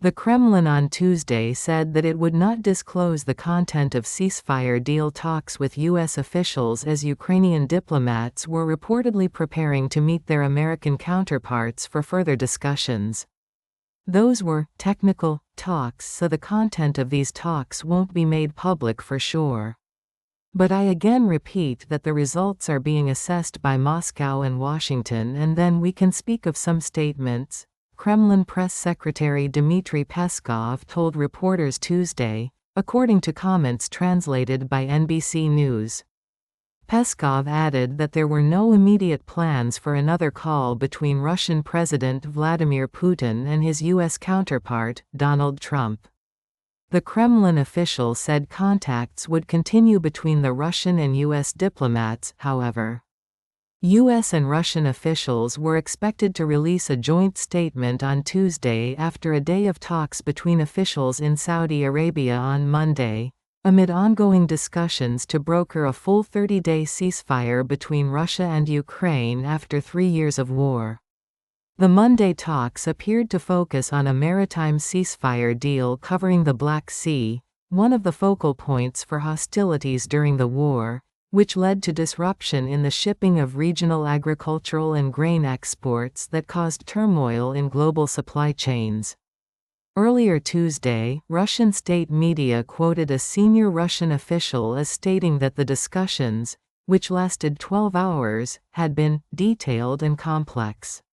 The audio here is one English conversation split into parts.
The Kremlin on Tuesday said that it would not disclose the content of ceasefire deal talks with U.S. officials as Ukrainian diplomats were reportedly preparing to meet their American counterparts for further discussions. Those were technical talks, so the content of these talks won't be made public for sure. But I again repeat that the results are being assessed by Moscow and Washington, and then we can speak of some statements, Kremlin Press Secretary Dmitry Peskov told reporters Tuesday, according to comments translated by NBC News. Peskov added that there were no immediate plans for another call between Russian President Vladimir Putin and his U.S. counterpart, Donald Trump. The Kremlin official said contacts would continue between the Russian and U.S. diplomats, however. U.S. and Russian officials were expected to release a joint statement on Tuesday after a day of talks between officials in Saudi Arabia on Monday, amid ongoing discussions to broker a full 30-day ceasefire between Russia and Ukraine after 3 years of war. The Monday talks appeared to focus on a maritime ceasefire deal covering the Black Sea, one of the focal points for hostilities during the war, which led to disruption in the shipping of regional agricultural and grain exports that caused turmoil in global supply chains. Earlier Tuesday, Russian state media quoted a senior Russian official as stating that the discussions, which lasted 12 hours, had been detailed and complex.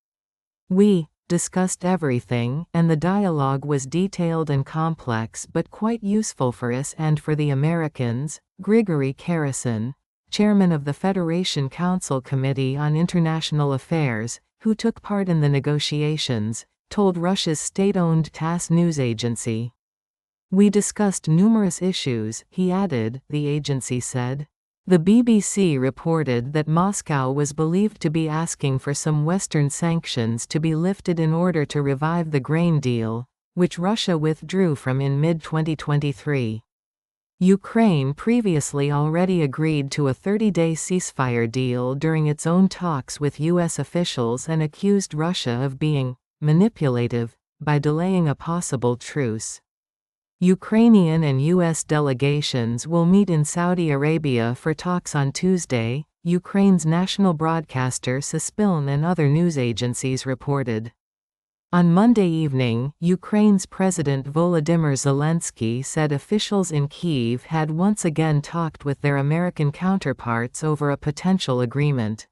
"We discussed everything, and the dialogue was detailed and complex but quite useful for us and for the Americans," Grigory Karasin, chairman of the Federation Council Committee on International Affairs, who took part in the negotiations, told Russia's state-owned TASS news agency. "We discussed numerous issues," he added, the agency said. The BBC reported that Moscow was believed to be asking for some Western sanctions to be lifted in order to revive the grain deal, which Russia withdrew from in mid-2023. Ukraine previously already agreed to a 30-day ceasefire deal during its own talks with U.S. officials and accused Russia of being manipulative by delaying a possible truce. Ukrainian and U.S. delegations will meet in Saudi Arabia for talks on Tuesday, Ukraine's national broadcaster Suspiln and other news agencies reported. On Monday evening, Ukraine's President Volodymyr Zelensky said officials in Kyiv had once again talked with their American counterparts over a potential agreement.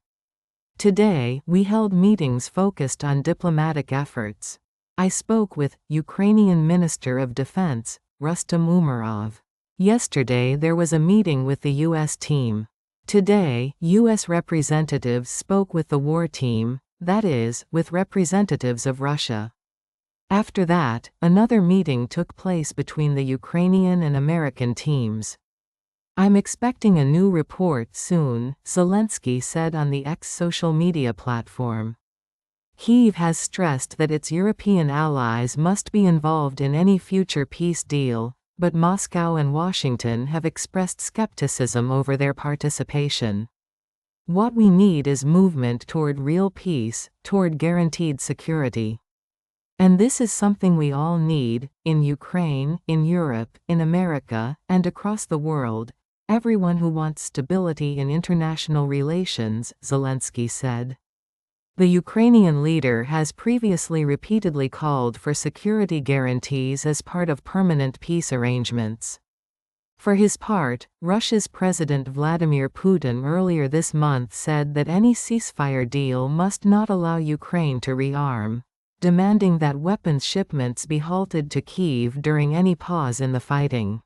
"Today, we held meetings focused on diplomatic efforts. I spoke with Ukrainian Minister of Defense, Rustem Umerov. Yesterday there was a meeting with the U.S. team. Today, U.S. representatives spoke with the war team, that is, with representatives of Russia. After that, another meeting took place between the Ukrainian and American teams. I'm expecting a new report soon," Zelensky said on the X social media platform. Kyiv has stressed that its European allies must be involved in any future peace deal, but Moscow and Washington have expressed skepticism over their participation. "What we need is movement toward real peace, toward guaranteed security. And this is something we all need, in Ukraine, in Europe, in America, and across the world, everyone who wants stability in international relations," Zelensky said. The Ukrainian leader has previously repeatedly called for security guarantees as part of permanent peace arrangements. For his part, Russia's President Vladimir Putin earlier this month said that any ceasefire deal must not allow Ukraine to rearm, demanding that weapons shipments be halted to Kyiv during any pause in the fighting.